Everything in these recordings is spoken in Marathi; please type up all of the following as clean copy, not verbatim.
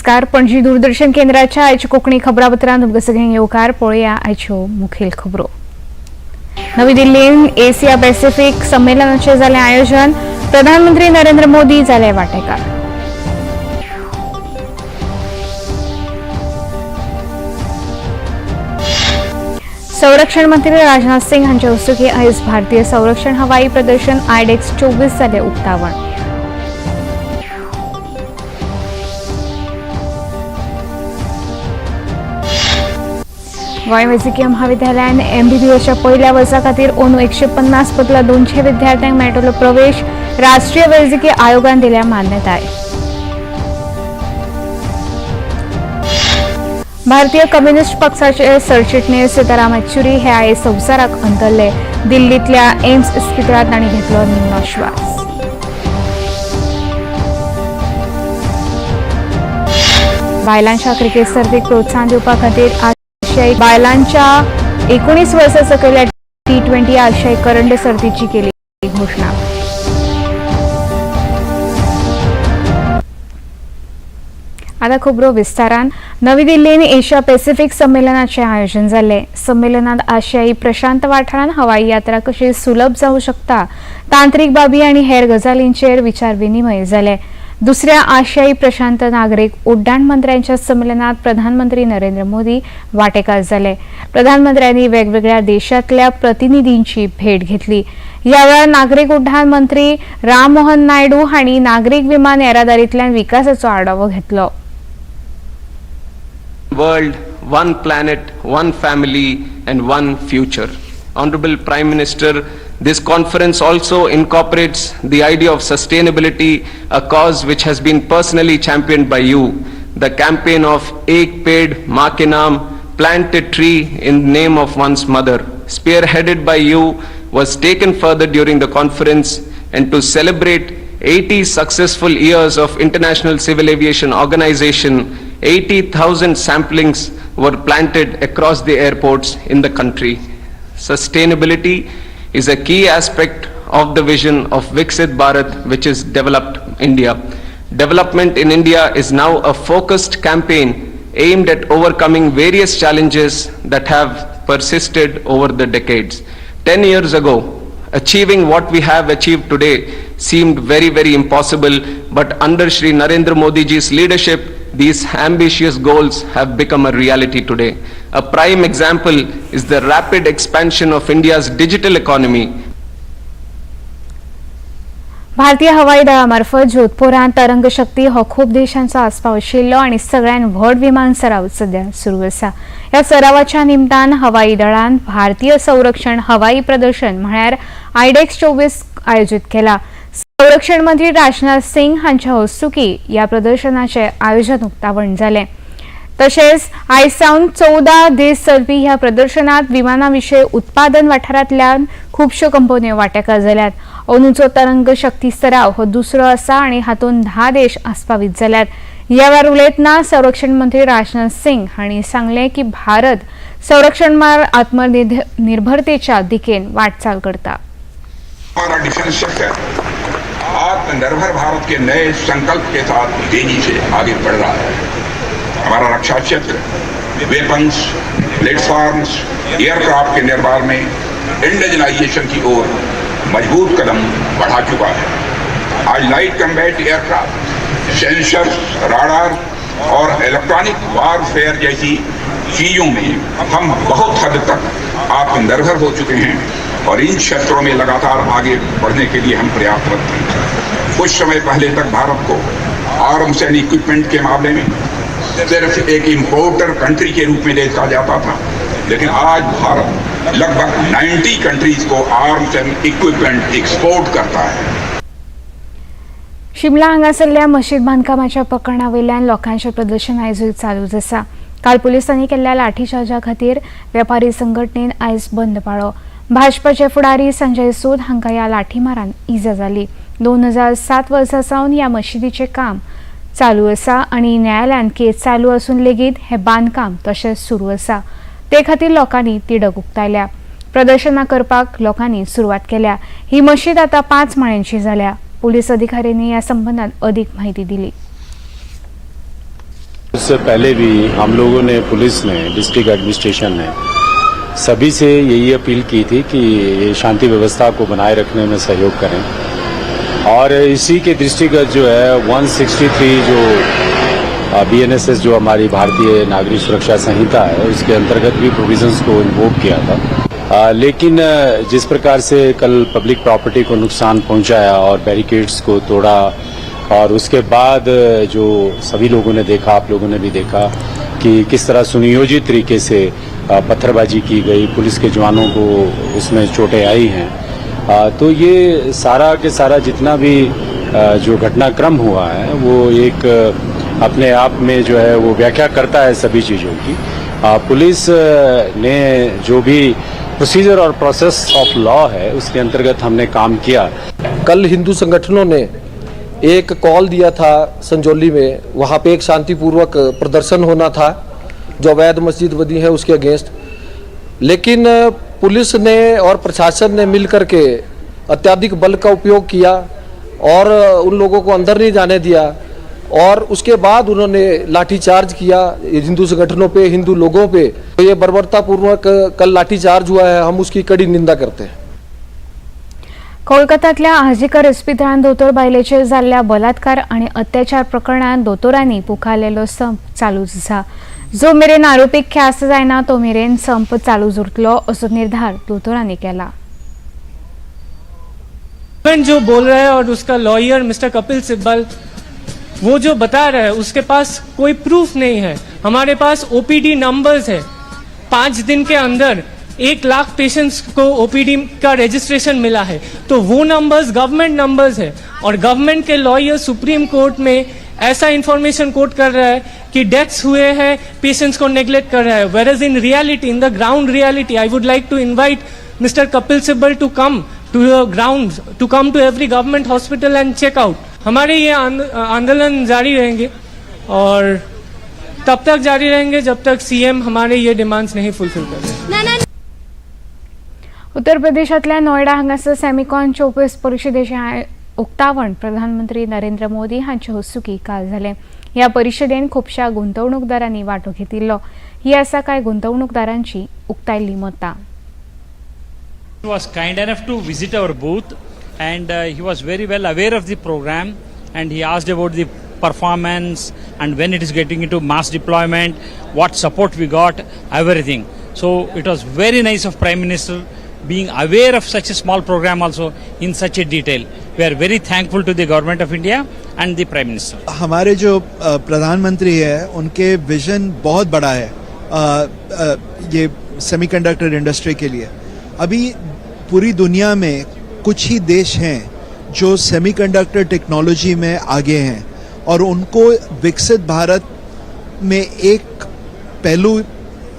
नमस्कार. पणजी दूरदर्शन केंद्राच्या आयच्या कोंकणी खबरापत्रांत तुमकां सगळ्यांक येवकार. पळोवया आयच्यो मुखेल खबरो. नवी दिल्लीन एशिया पॅसिफिक संमेलनाचे जालें आयोजन. प्रधानमंत्री नरेंद्र मोदी जाले वांटेकार. संरक्षण मंत्री राजनाथ सिंग हांचे हस्तुकीं आयज भारतीय संरक्षण हवाई प्रदर्शन आयडेक्स 24 जालें उक्तावण. गोंय वैजकीय महाविद्यालयान MBBSच्या पहिल्या वर्सा खातीर अंदू 150 बदला 200 विद्यार्थ्यांक मेळटलो प्रवेश. राष्ट्रीय वैजकीय आयोगान दिल्या मान्यताय. भारतीय कम्युनिस्ट पक्षाचे सरचिटणीस सीताराम येचुरी हे आयज संवसाराक अंतरले. दिल्लीतल्या एम्स इस्पितळांत तांणी घेतलो निमणो श्वास. बायलांच्या क्रिकेट सर्तीक प्रोत्साहन दिवपा खातीर बायलांच्या 19 वर्सां सकयल्या T20 आशियाई करंड सर्तीची केली घोषणा. आता खबरो विस्तारान. नवी दिल्लीन एशिया पॅसिफिक संमेलनाचे आयोजन जाले. संमेलनात आशियाई प्रशांत वाठारांत हवाई यात्रा कशी सुलभ जावंक शकता, तांत्रीक बाबी आनी हेर गजालींचेर विचार विनिमय जाले. दुसऱ्या आशियाई प्रशांत नागरीक उड्डाण मंत्र्यांच्या संमेलनात प्रधानमंत्री नरेंद्र मोदी वांटेकार जाले. प्रधानमंत्र्यांनी वेगवेगळ्या देशांतल्या प्रतिनिधींची भेट घेतली. ह्या वेळार नागरीक उड्डाण मंत्री राम मोहन नायडू हांणी नागरीक विमान येरादारींतल्यान विकासाचो आढावो घेतलो. World, one planet, one family and one future. Honorable Prime Minister, this conference also incorporates the idea of sustainability, a cause which has been personally championed by you. The campaign of Ek Ped Maa Ke Naam, plant a tree in the name of one's mother, spearheaded by you, was taken further during the conference. And to celebrate 80 successful years of International Civil Aviation Organization, 80,000 samplings were planted across the airports in the country. Sustainability is a key aspect of the vision of Viksit Bharat, which is developed India. Development in India is now a focused campaign aimed at overcoming various challenges that have persisted over the decades. 10 years ago, achieving what we have achieved today seemed very, very impossible, but under Shri Narendra Modi ji's leadership, these ambitious goals have become a reality today. A prime example is the rapid expansion of India's digital economy. भारतीय हवाई दळामार्फत जोधपुरांत तरंग शक्ती हो खूप देशांचो आस्पाव आशिल्लो आनी सगळ्यात व्हड विमान सराव सध्या सुरू आसा. ह्या सरावाच्या निमतान हवाई दळान भारतीय संरक्षण हवाई प्रदर्शन म्हळ्यार आयडेक्स 24 आयोजित केला. संरक्षण मंत्री राजनाथ सिंग हांच्या हस्तुकीं ह्या प्रदर्शनाचे आयोजन उक्तावण जालें. तशेंच आयज सावन 14 दीस चलपी ह्या प्रदर्शनात विमानाविशयी उत्पादन वाठारांतल्यान खुबश्यो कंपन्यो वांटेकार जाल्यात. अंदूचो तरंग शक्ती सराव हो दुसरो आसा आनी हातूंत 10 देश आस्पावीत जाल्यात. ह्या वेळार उलयतना संरक्षण मंत्री राजनाथ सिंग हांणी सांगलें की भारत संरक्षण आत्मनिर्भरतेच्या दिकेन वाटचाल करता. हमारा डिफेंस सेक्टर आत्मनिर्भर भारत के नए संकल्प के साथ तेजी से आगे बढ़ रहा है. हमारा रक्षा क्षेत्र वेपन्स, प्लेटफॉर्म्स, एयरक्राफ्ट के निर्माण में इंडिजिनाइजेशन की ओर मजबूत कदम बढ़ा चुका है. आज light combat aircraft, sensor, radar और इलेक्ट्रॉनिक वारफेयर जैसी चीजों में हम बहुत हद तक आत्मनिर्भर हो चुके हैं और इन क्षेत्रों में लगातार आगे बढ़ने के लिए हम प्रयासरत हैं. कुछ समय पहले तक भारत को आर्म्स एंड इक्विपमेंट के मामले में सिर्फ एक इंपोर्टर कंट्री के रूप में देखा जाता था, लेकिन आज भारत लगभग 90 कंट्रीज को आर्म्स एंड इक्विपमेंट एक्सपोर्ट करता है. शिमला हांगासरल्या मशीद बांदकामाच्या प्रकरणा वयल्यान लोकांचे प्रदर्शन आयजूय चालूच आसा. काल पुलिसांनी केल्ल्या लाठीचार्जा खातीर वेपारी संघटनेन आयज बंद पाळ्ळो. भाजपाचे फुडारी संजय सूद हांकां ह्या लाठीमारान इजा जाली. 2007 वर्सा सावन ह्या मशिदीचें काम चालू आसा आनी न्यायालयान केस चालू असून लेगीत हे बांदकाम तशेंच सुरू आसा. ते खातीर लोकांनी तिडक उक्तायल्या. प्रदर्शनां करपाक लोकांनी सुरवात केल्या. ही मशीद आतां 5 माळ्यांची जाल्या. पुलीस अधिकाऱ्यांनी या संबंधात अधिक माहिती दिली. उससे पहले भी हम लोगों ने, पुलिस ने, डिस्ट्रिक्ट एडमिनिस्ट्रेशन ने सभी से यही अपील की थी कि ये शांति व्यवस्था को बनाए रखने में सहयोग करें। और इसी के दृष्टिगत जो है 163 जो BNSS जो हमारी भारतीय नागरिक सुरक्षा संहिता है, उसके अंतर्गत भी प्रोविजंस को इन्वोक किया था। लेकिन जिस प्रकार से कल पब्लिक प्रॉपर्टी को नुकसान पहुंचाया और बैरिकेड्स को तोड़ा, और उसके बाद जो सभी लोगों ने देखा, आप लोगों ने भी देखा कि किस तरह सुनियोजित तरीके से पत्थरबाजी की गई, पुलिस के जवानों को उसमें चोटें आई हैं। तो ये सारा के सारा जितना भी जो घटनाक्रम हुआ है वो एक अपने आप में जो है वो व्याख्या करता है सभी चीज़ों की। पुलिस ने जो भी प्रोसीजर और प्रोसेस ऑफ लॉ है उसके अंतर्गत हमने काम किया। कल हिंदू संगठनों ने एक कॉल दिया था संजौली में, वहाँ पे एक शांतिपूर्वक प्रदर्शन होना था जो अवैध मस्जिद बनी है उसके अगेंस्ट, लेकिन पुलिस ने और प्रशासन ने मिलकर के अत्याधिक बल का उपयोग किया और उन लोगों को अंदर नहीं जाने दिया, और उसके बाद उन्होंने लाठीचार्ज किया हिंदू संगठनों पे, हिंदू लोगों पे। तो ये बर्बरतापूर्वक कल लाठीचार्ज हुआ है, हम उसकी कड़ी निंदा करते हैं। कोलकात्यातल्या आजिकर इस्पितळांत दोतोर बायलेचेर जाल्ल्या बलात्कार आनी अत्याचार प्रकरणात दोतोरांनी पुकारलेलो संप चालूच आसा। जो मेरेन आरोपीक ख्यास्त जायना तो मेरेन संप चालूच उरतलो असो निर्धार दोतोरांनी केला। जो बोल रहा है और उसका लॉयर मिस्टर कपिल सिब्बल वो जो बता रहा है उसके पास कोई प्रूफ नहीं है। हमारे पास ओपीडी नंबर्स है, 5 दिन के अंदर 1 लाख पेशेंट्स को ओपीडी का रजिस्ट्रेशन मिला है, तो वो नंबर्स गवर्नमेंट नंबर्स है और गवर्नमेंट के लॉयर सुप्रीम कोर्ट में ऐसा इंफॉर्मेशन कोट कर रहा है कि डेथ्स हुए हैं, पेशेंट्स को नेग्लेक्ट कर रहा है। Where in reality, in the ground reality, I would like to invite mister Kapil Sibal to come to the ground, to come to every government hospital and check out. हमारे ये आंदोलन जारी रहेंगे और तब तक जारी रहेंगे जब तक सीएम हमारे ये डिमांड्स नहीं फुलफिल करते। उत्तर प्रदेशातल्या नोएडा हांगासर सॅमिकॉन 24 परिशदेचे उक्तावण प्रधानमंत्री नरेंद्र मोदी हांचे हस्तुकी काल जालें। ह्या परिशदेन खुबशा गुंतवणूकदारांनी वांटो घेतिल्लो। ही आसा कांय गुंतवणूकदारांची उक्तायल्ली मतां। He was kind enough to visit our booth and he was very well aware of the program and he asked about the performance and when it is getting into mass deployment, what support we got, everything. So it was very nice of Prime Minister being aware of such a small program also in such a detail. We are very thankful to the government of India and the Prime Minister. हमारे जो प्रधानमंत्री है उनके विजन बहुत बड़ा है ये सेमीकंडक्टर इंडस्ट्री के लिए। अभी पूरी दुनिया में कुछ ही देश हैं जो सेमीकंडक्टर टेक्नोलॉजी में आगे हैं और उनको विकसित भारत में एक पहलू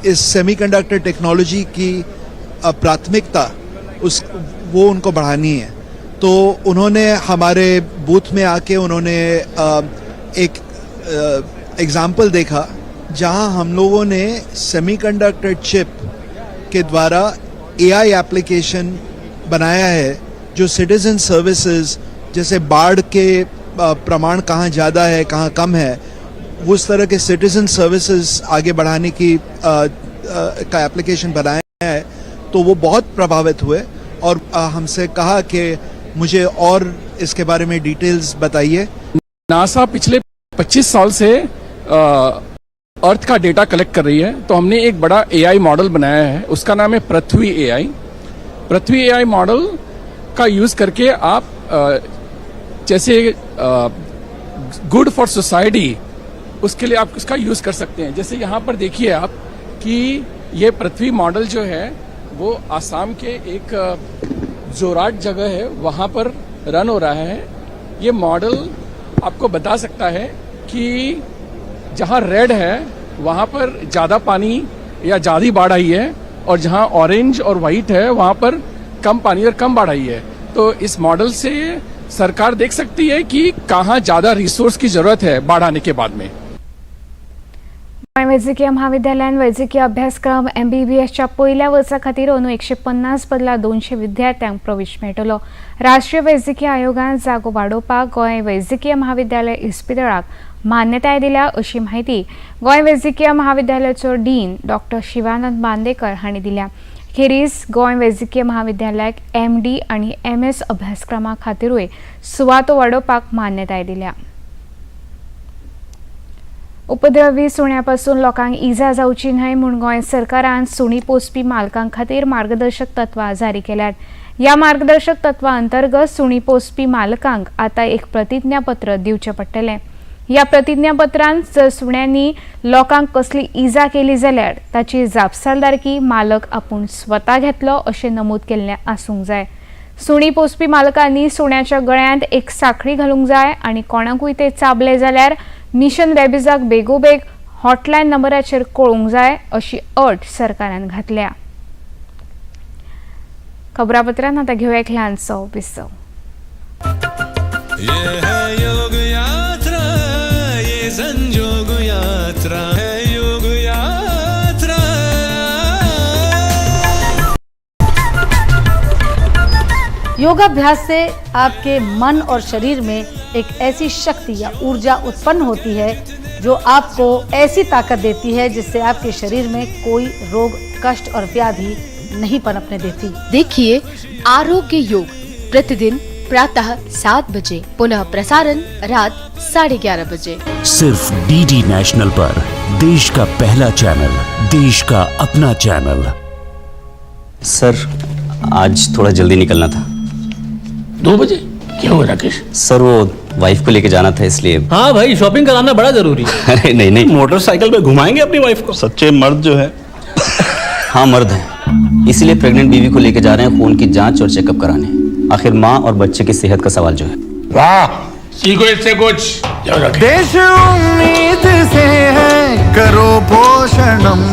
इस सेमीकंडक्टर टेक्नोलॉजी की प्राथमिकता वो उनको बढ़ानी है। तो उन्होंने हमारे बूथ में आके उन्होंने एक एग्जाम्पल देखा जहां हम लोगों ने सेमीकंडक्टर चिप के द्वारा AI एप्लीकेशन बनाया है जो सिटीजन सर्विसेज, जैसे बाढ़ के प्रमाण कहाँ ज़्यादा है कहाँ कम है, उस तरह के सिटीजन सर्विसेज आगे बढ़ाने की का एप्लीकेशन बनाया है। तो वो बहुत प्रभावित हुए और हमसे कहा कि मुझे और इसके बारे में डिटेल्स बताइए। नासा पिछले 25 साल से अर्थ का डेटा कलेक्ट कर रही है, तो हमने एक बड़ा AI मॉडल बनाया है, उसका नाम है पृथ्वी AI। पृथ्वी AI मॉडल का यूज करके आप जैसे गुड फॉर सोसाइटी उसके लिए आप उसका यूज कर सकते हैं। जैसे यहाँ पर देखिए आप कि ये पृथ्वी मॉडल जो है वो आसाम के एक जोराट जगह है वहाँ पर रन हो रहा है। ये मॉडल आपको बता सकता है कि जहाँ रेड है वहाँ पर ज़्यादा पानी या ज़्यादा बाढ़ आई है और जहाँ ऑरेंज और वाइट है वहाँ पर कम पानी और कम बाढ़ आई है। तो इस मॉडल से सरकार देख सकती है कि कहाँ ज़्यादा रिसोर्स की ज़रूरत है बाढ़ आने के बाद में। गोंय वैजकीय महाविद्यालयान वैजकीय अभ्यासक्रम MBBSच्या पहिल्या वर्सा खातीर अंदू 150 बदला 200 विद्यार्थ्यांक प्रवेश मेळटलो. राष्ट्रीय वैजकीय आयोगान जागो वाडोवपाक गोंय वैजकीय महाविद्यालय इस्पितळाक मान्यताय दिल्या अशी माहिती गोंय वैजकीय महाविद्यालयाचो डीन डॉ. शिवानंद बांदेकर हांणी दिल्या. खेरीज गोंय वैजकीय महाविद्यालयाक MD आनी MS अभ्यासक्रमा खातीरूय सुवातो वाडोवपाक मान्यताय दिल्या. उपद्रवी सुण्यापासून लोकांक इजा जावची न्हय म्हूण गोंय सरकारान सुणी पोसपी मालकां खातीर मार्गदर्शक तत्वां जारी केल्यात. ह्या मार्गदर्शक तत्वां अंतर्गत सुणी पोसपी मालकांक आतां एक प्रतिज्ञापत्र दिवचें पडटलें. ह्या प्रतिज्ञापत्रांत जर सुण्यांनी लोकांक कसली इजा केली जाल्यार ताची जापसालदारकी मालक आपूण स्वता घेतलो अशें नमूद केल्लें आसूंक जाय. सुणी पोसपी मालकांनी सुण्याच्या गळ्यांत एक साखळी घालूंक जाय आनी कोणाकूय ते चाबले जाल्यार मिशन रेबिजाक बेगोबेग हॉटलायन नंबराचेर कळोवंक जाय अशी अट सरकारान घातल्या. खबरापत्रांत आतां घेवया एक ल्हानसो विसव. योगाभ्यास से आपके मन और शरीर में एक ऐसी शक्ति या ऊर्जा उत्पन्न होती है जो आपको ऐसी ताकत देती है जिससे आपके शरीर में कोई रोग, कष्ट और व्याधि नहीं पनपने देती. देखिए आरोग्य योग प्रतिदिन प्रातः 7 बजे, पुनः प्रसारण रात 11:30 बजे. सिर्फ DD नेशनल पर, देश का पहला चैनल, देश का अपना चैनल. सर आज थोड़ा जल्दी निकलना था. 2 बजे? क्या हुआ राकेश? सर वो वाइफ को लेके जाना था इसलिए. हाँ भाई, शॉपिंग कराना बड़ा जरूरी है. अरे नहीं नहीं, मोटरसाइकिल पे घुमाएंगे अपनी वाइफ को. सच्चे मर्द जो है. हाँ मर्द है, इसलिए प्रेग्नेंट बीवी को लेके जा रहे हैं खून की जांच और चेकअप कराने. आखिर माँ और बच्चे की सेहत का सवाल जो है. वाह, सीखो इससे कुछ. देश उम्मीद से है, करो पोषणम.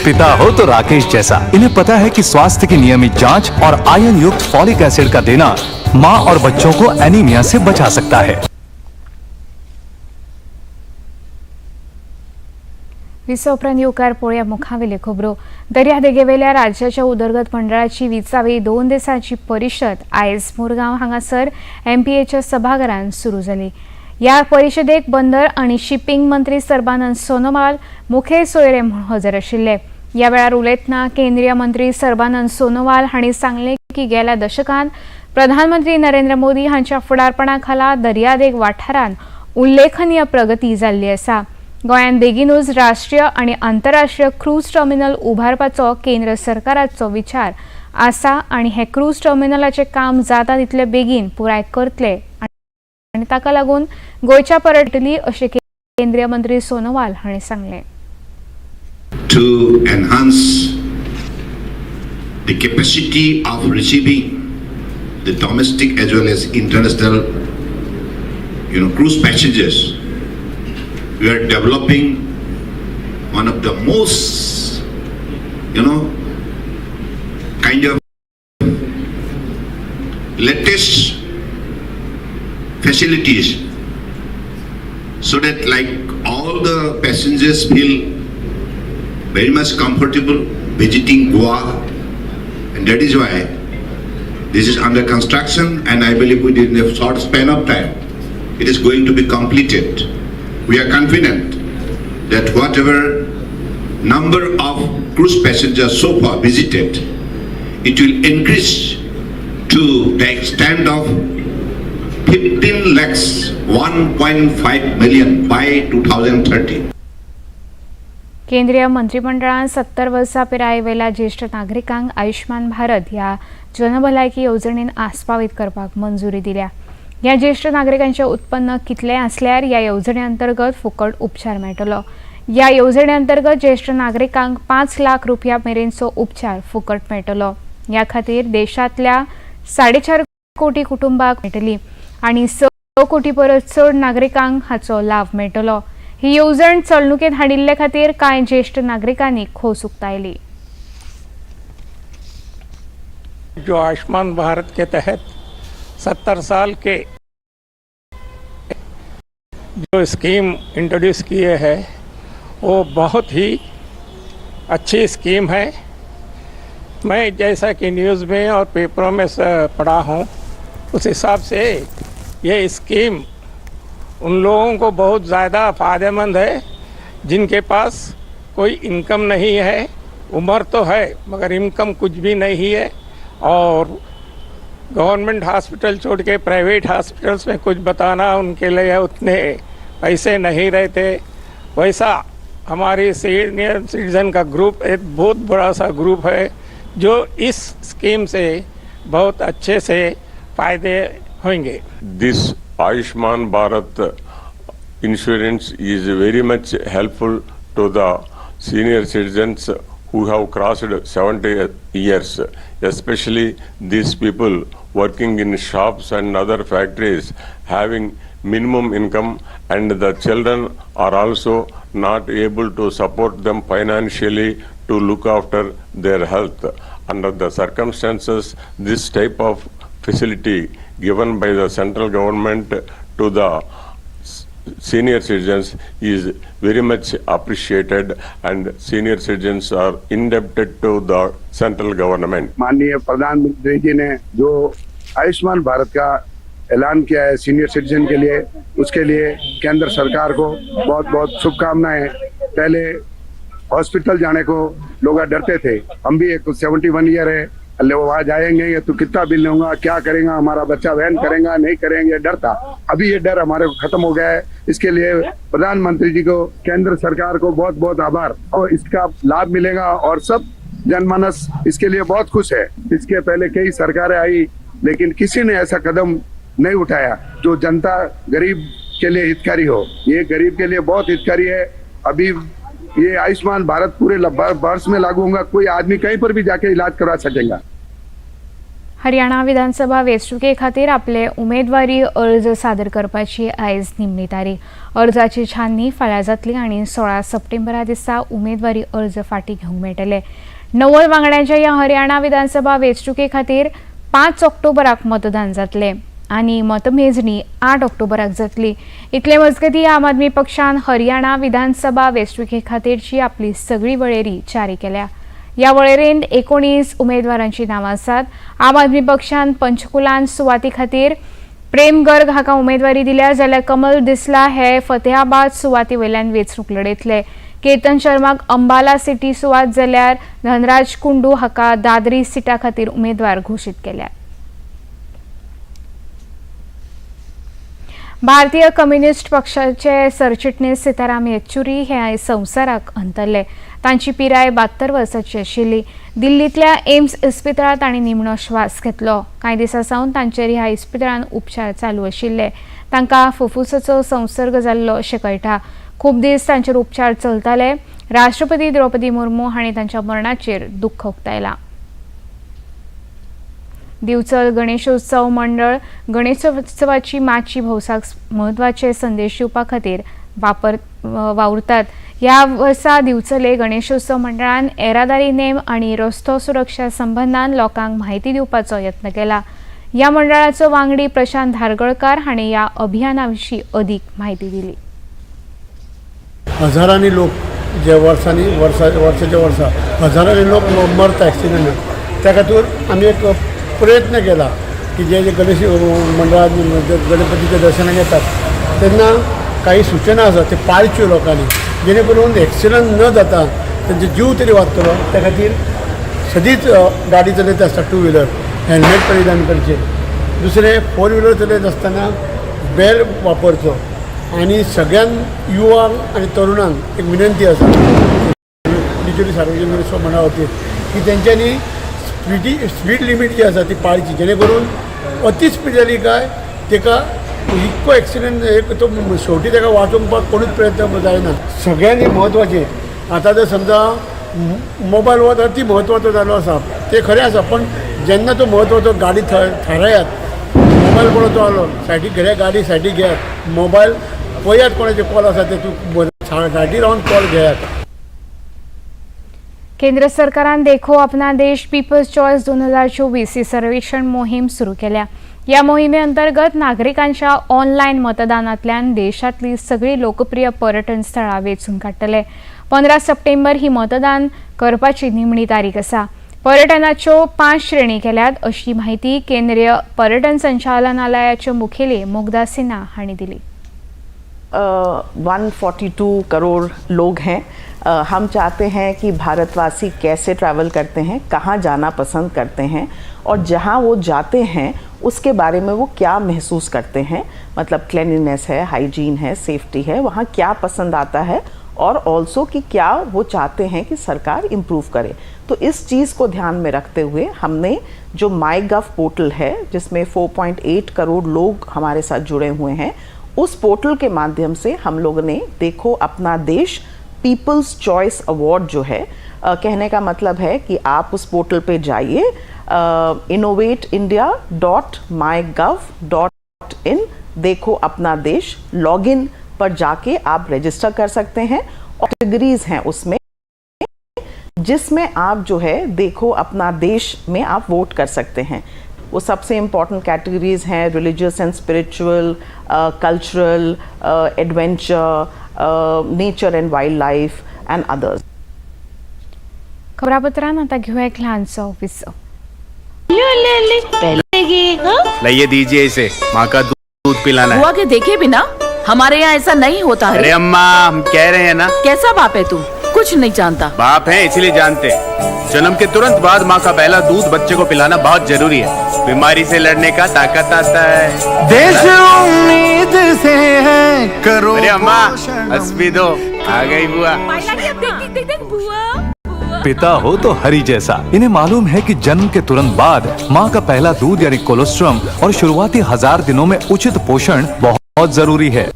पिता हो तो राकेश जैसा. इन्हें पता है कि स्वास्थ्य की नियमित जांच और आयरन युक्त फॉलिक एसिड का देना मां और बच्चों को एनीमिया से बचा सकता है. विसोपरांत येवकार पळोवया मुखावेल्यो खबरो. दर्यादेगेवेल्या राज्याच्या उदरगत मंडळाची 20वी 2 दिसांची परिशद आयज मुरगांव हांगासर MPAच्या सभाघरांत सुरू जाली. ह्या परिशदेक बंदर आनी शिपिंग मंत्री सर्बानंद सोनोवाल मुखेल सोयरे म्हूण हजर आशिल्ले. ह्या वेळार उलयतना केंद्रीय मंत्री सर्बानंद सोनोवाल हांणी सांगलें की गेल्या दशकांत प्रधानमंत्री नरेंद्र मोदी हांच्या फुडारपणा खाला दर्यादेग वाठारांत उल्लेखनीय प्रगती जाल्ली आसा. गोंयांत बेगीनूच राष्ट्रीय आनी आंतरराष्ट्रीय क्रूज टर्मिनल उबारपाचो केंद्र सरकाराचो विचार आसा आनी हे क्रूज टर्मिनलाचें काम जाता तितले बेगीन पुराय करतले आनी ताका लागून गोंयच्या पर्यटली अशें केंद्रीय मंत्री सोनोवाल हांणी सांगलें. To enhance the capacity of receiving the domestic as well as international, cruise passengers, we are developing one of the most, kind of latest facilities, so that like all the passengers feel very much comfortable visiting Goa, and that is why this is under construction, and I believe within a short span of time it is going to be completed. We are confident that whatever number of cruise passengers so far visited, it will increase to the extent of 15 lakhs, 1.5 million by 2030. केंद्रीय मंत्रिमंडळान 70 वर्सां पिरायेवेल्या ज्येष्ठ नागरिकांक आयुष्मान भारत ह्या जनभलायकी येवजणेन आस्पावीत करपाक मंजुरी दिल्या. ह्या ज्येष्ठ नागरिकांचे उत्पन्न कितलें आसल्यार ह्या येवजणे अंतर्गत फुकट उपचार मेळटलो. ह्या येवजणे अंतर्गत ज्येष्ठ नागरिकांक 5 लाख रुपया मेरेनचो उपचार फुकट मेळटलो. ह्या खातीर देशांतल्या 4.5 कोटी कुटुंबांक मेळटली आनी 6 कोटी परस चड नागरिकांक हाचो लाभ मेळटलो. ही येवजण चलणुकेत हाडिल्ले खातीर कांय ज्येष्ठ नागरिकांनी खोस उक्तायली. जो आयुष्मान भारत के तहत 70 साल के जो स्कीम इंट्रोड्यूस किए हैं वो बहुत ही अच्छी स्कीम है। मैं जैसा कि न्यूज़ में और पेपरों में पढ़ा हूँ, उस हिसाब से ये स्कीम उन लोगों को बहुत ज़्यादा फ़ायदेमंद है जिनके पास कोई इनकम नहीं है। उम्र तो है मगर इनकम कुछ भी नहीं है, और गवर्नमेंट हॉस्पिटल छोड़ के प्राइवेट हॉस्पिटल्स में कुछ बताना उनके लिए उतने पैसे नहीं रहते। वैसा हमारी सीनियर सिटीजन का ग्रुप एक बहुत बड़ा सा ग्रुप है जो इस स्कीम से बहुत अच्छे से फ़ायदे होंगे। This Ayushman Bharat insurance is very much helpful to the senior citizens who have crossed 70 years, especially these people working in shops and other factories having minimum income, and the children are also not able to support them financially to look after their health. Under the circumstances, this type of facility given by the central government to the senior citizens is very much appreciated, and senior citizens are indebted to the central government. माननीय प्रधानमंत्री जी ने जो आयुष्मान भारत का ऐलान किया है सीनियर सिटीजन के लिए, उसके लिए केंद्र सरकार को बहुत बहुत शुभकामनाएं। पहले हॉस्पिटल जाने को लोग डरते थे, हम भी एक 71 ईयर है, अल्ले वो वहाँ जाएंगे तो कितना बिल लूंगा, क्या करेगा, हमारा बच्चा वहन करेगा नहीं करेंगे, डर था। अभी ये डर हमारे को खत्म हो गया है। इसके लिए प्रधानमंत्री जी को, केंद्र सरकार को बहुत बहुत आभार, और इसका लाभ मिलेगा और सब जनमानस इसके लिए बहुत खुश है। इसके पहले कई सरकारें आई लेकिन किसी ने ऐसा कदम नहीं उठाया जो जनता गरीब के लिए हितकारी हो। ये गरीब के लिए बहुत हितकारी है। अभी ये आयुष्मान भारत पूरे वर्ष में लागू होगा, कोई आदमी कहीं पर भी जाके इलाज करा सकेगा। हरियाणा विधानसभा वेंचणुके खातीर आपले उमेदवारी अर्ज सादर करपाची आयज निमणी तारीख। अर्जाची छाननी फाल्यां जातली आनी 16 सप्टेंबरा दिसा उमेदवारी अर्ज फाटीं घेवंक मेळटले। 90 वांगड्यांच्या ह्या हरियाणा विधानसभा वेंचणुके खातीर 5 ऑक्टोबराक मतदान जातले आनी मतमेजणी 8 ऑक्टोबराक जातली। इतले मजगतीं आम आदमी पक्षान हरियाणा विधानसभा वेंचणुके खातीरची आपली सगळी वळेरी जारी केल्या। ह्या वळेरेंत 19 उमेदवारांची नांवां आसात। आम आदमी पक्षान पंचकुलान सुवाती खातीर प्रेम गर्ग हाका उमेदवारी दिल्या, जाल्यार कमल दिसला हे फतेहाबाद सुवाती वयल्यान वेंचणूक लढयतले। केतन शर्माक अंबाला सिटी सुवात, जाल्यार धनराज कुंडू हाका दादरी सिटा खातीर उमेदवार घोशीत केल्या। भारतीय कम्युनिस्ट पक्षाचे सरचिटणीस सीताराम येचुरी हे आयज संवसाराक अंतरले। तांची पिराय 72 वर्सांची आशिल्ली। दिल्लींतल्या एम्स इस्पितळांत तांणी निमणो श्वास घेतलो। कांय दिसां सावन तांचेर ह्या इस्पितळांत उपचार चालू आशिल्ले। तांकां फुफ्फुसाचो संसर्ग जाल्लो अशें कळटा। खूब दीस तांचेर उपचार चलताले। राष्ट्रपती द्रौपदी मुर्मू हांणी तांच्या मरणाचेर दुख्ख उक्तायलां। दिवचल गणेशोत्सव मंडळ गणेशोत्सवाची माची भौसाक म्हत्वाचे संदेश दिवपा खातीर वावुरतात। ह्या वर्सा दिवचले गणेशोत्सव मंडळान येरादारी नेम आनी रस्तो सुरक्षा संबंधान लोकांक म्हायती दिवपाचो यत्न केला। ह्या मंडळाचो वांगडी प्रशांत धारगळकार हांणी ह्या अभियाना विशीं अदीक म्हायती दिली। हजारांनी लोक जे वर्साच्या वर्सा हजारांनी लोक मरता एक्सिडेंटान, त्या खातीर आमी एक प्रयत्न केला की जे गणेश मंडळात गणपतीच्या दर्शनाक येतात तेन्ना काही सूचना आसात ते पाळच्यो लोकांनी, जेणे करून एक्सिडंट न जाता तांचे जीव तरी वाचतलो। त्या खातीर सदींच गाडी चलयता आसता 2 व्हिलर हेल्मेट परिधान करचें। दुसरें 4 व्हिलर चलयत आसतना बेल्ट वापरचो। आनी सगळ्यांक युवांक आनी तरुणांक एक विनंती आसा बिचोली सार्वजनीक गणेशोत्सव मंडळा वतीन की तेंच्यांनी स्पीड लिमीट जी आसा ती पाळची, जेणे करून अति स्पीड जाली काय तेका इतको एक्सिडेंट एक तो शेवटी तेका वाचोवपाक कोणूच प्रयत्न जायना। सगळ्यांनी म्हत्वाचें आतां जर समजा मोबायल हो अति म्हत्वाचो जालो आसा ते खरें आसा, पण जेन्ना तो म्हत्वाचो गाडी थारायात, मोबायल कोणाचो आलो सायडीक घे, गाडी सायडीक घेयात, मोबायल पळयात कोणाचे कॉल आसा ते तूं गाडी रावन कॉल घेयात। केंद्र सरकारान देखो अपना देश पीपल्स चॉयस 2024 ही सर्वेक्षण मोहीम सुरू केल्या। या मोहिमेअंतर्गत नागरिकांच्या ऑनलाईन मतदानांतल्यान देशातली सगळी लोकप्रिय पर्यटन स्थळां वेंचून काडटले. 15 सप्टेंबर ही मतदान करपाची निमणी तारीख आसा. पर्यटनाच्यो 5 श्रेणी केल्यात अशी माहिती केंद्रीय पर्यटन संचालनालयाचे मुखेली मुग्धा सिन्हा हांणी दिली. 142 करोड़ लोग हैं. हम चाहते हैं कि भारतवासी कैसे ट्रैवल करते हैं, कहाँ जाना पसंद करते हैं और जहाँ वो जाते हैं उसके बारे में वो क्या महसूस करते हैं. मतलब क्लीनलीनेस है, हाइजीन है, सेफ्टी है, वहाँ क्या पसंद आता है और ऑल्सो कि क्या वो चाहते हैं कि सरकार इम्प्रूव करे. तो इस चीज़ को ध्यान में रखते हुए हमने जो MyGov पोर्टल है जिसमें 4.8 करोड़ लोग हमारे साथ जुड़े हुए हैं, उस पोर्टल के माध्यम से हम लोगों ने देखो अपना देश पीपल्स चॉइस अवार्ड जो है, कहने का मतलब है कि आप उस पोर्टल पे जाइए innovateindia.mygov.in देखो अपना देश लॉगिन पर जाके आप रजिस्टर कर सकते हैं. और कैटेगरीज हैं उसमें जिसमें आप जो है देखो अपना देश में आप वोट कर सकते हैं. वो सबसे इम्पॉर्टेंट कैटेगरीज हैं religious and spiritual, cultural, adventure, nature and wildlife and others. खबरापत्रान आता घेऊया एक लहानसा ऑफिस. लाइए दीजिए इसे, माँ का दूध पिलाना है. हुआ के देखे बिना हमारे यहाँ ऐसा नहीं होता है. अरे अम्मा हम कह रहे हैं ना. कैसा बाप है तू, कुछ नहीं जानता. बाप है इसलिए जानते. जन्म के तुरंत बाद माँ का पहला दूध बच्चे को पिलाना बहुत जरूरी है. बीमारी से लड़ने का ताकत आता है. देश उम्मीद से है करो. अरे अम्मा हंस भी दो, आ गई बुआ. पिता हो तो हरि जैसा. इन्हें मालूम है कि जन्म के तुरंत बाद माँ का पहला दूध यानी कोलोस्ट्रम और शुरुआती 1000 दिनों में उचित पोषण बहुत जरूरी है.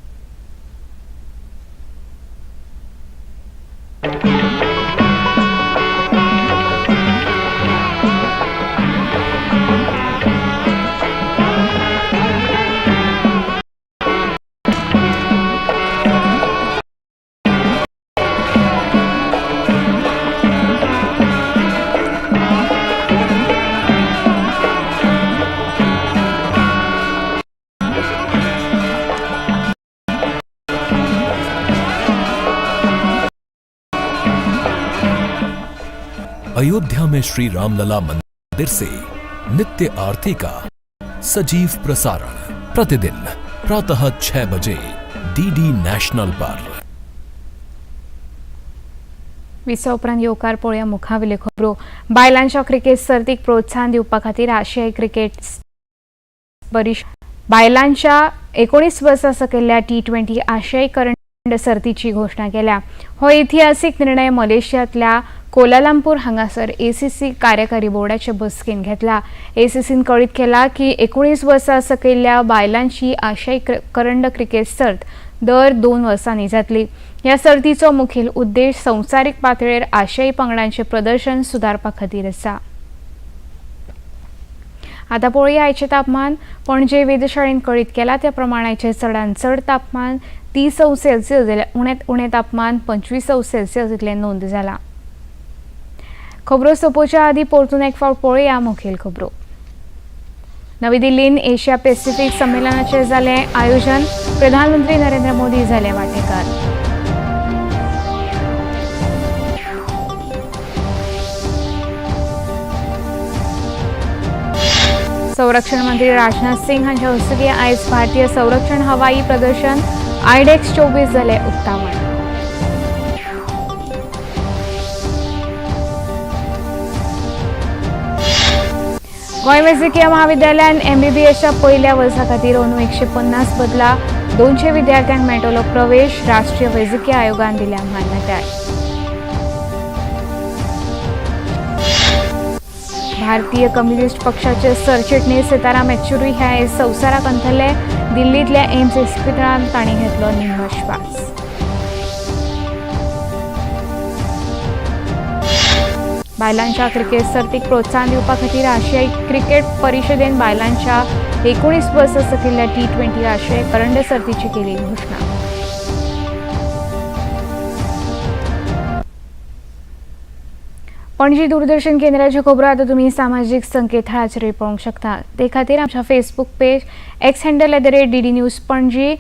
अयोध्या में श्री रामलला मंदिर से नित्य आरती का सजीव प्रसारण प्रतिदिन प्रातः 6 बजे डीडी नेशनल पर. विसा उपरांत येवकार पळोवया मुखावेल्यो खबरो. बायलांच्या क्रिकेट सर्तीक प्रोत्साहन दिवपा खातीर आशियाई क्रिकेट बायलांच्या 19 वर्सां सकयल्या T20 आशियाई करंड सर्तीची घोषणा केल्या. हो ऐतिहासीक निर्णय मलेशियातल्या कोलालंपूर हांगासर ACC कार्यकारी बोर्डाचे बसकेन घेतला. ACCन कळीत केला की 19 वर्सां सकयल्या बायलांची आशियाई करंड क्रिकेट सर्त दर 2 वर्सांनी जातली. ह्या सर्तीचो मुखेल उद्देश संवसारीक पातळेर आशियाई पंगडांचे प्रदर्शन सुदारपा खातीर आसा. आता पळोवया आयचे तापमान. पणजे वेधशाळेन कळीत केला त्या प्रमाण आयचे चडांत चड तापमान 30 सेल्सियस जाल्यार उणेंत उणें तापमान 25 सेल्सियस इतलें नोंद जाला. खबरो सोंपोवच्या आदी परतून एक फावट पळोवया मुखेल खबरो. नवी दिल्लीन एशिया पॅसिफिक संमेलनाचे जाले आयोजन. प्रधानमंत्री नरेंद्र मोदी जाले वांटेकार. संरक्षण मंत्री राजनाथ सिंग हांच्या हस्तुकी आयज भारतीय संरक्षण हवाई प्रदर्शन आयडेक्स 24 जाले उक्तावण. गोंय वैजकीय महाविद्यालयान MBBSच्या पहिल्या वर्सा खातीर अंदू 150 बदला 200 विद्यार्थ्यांक मेळटलो प्रवेश. राष्ट्रीय वैजकीय आयोगान दिल्या मान्यताय. भारतीय कम्युनिस्ट पक्षाचे सरचिटणीस सीताराम येचुरी हे आयज संवसाराक अंतरले. दिल्लींतल्या एम्स इस्पितळांत तांणी घेतलो निमणो श्वास. बायलांच्या क्रिकेट सर्तीक प्रोत्साहन दिवपा खातीर आशियाई क्रिकेट परिशदेन बायलांच्या 19 वर्सां सकयल्या T20 आशियाई करंड सर्तीची केली घोषणा. पणजी दूरदर्शन केंद्राचे खबरो आतां तुमी सामाजीक संकेतथळाचेर पळोवंक शकता. ते खातीर आमच्या Facebook page x handle @DD news Panaji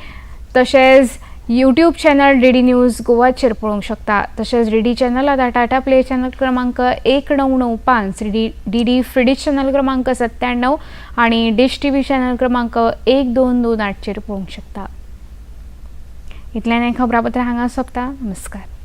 तशेंच यूट्यूब चॅनल DD न्यूज गोवाचेर पळोवंक शकता. तशेंच DD चॅनल आतां टाटा प्ले चॅनल क्रमांक 1995, DD फ्री डिश चॅनल क्रमांक 97 आणि डिश TV चॅनल क्रमांक 1228 पळोवंक शकता. इतल्यान हें खबरापत्र हांगा सोंपता. नमस्कार.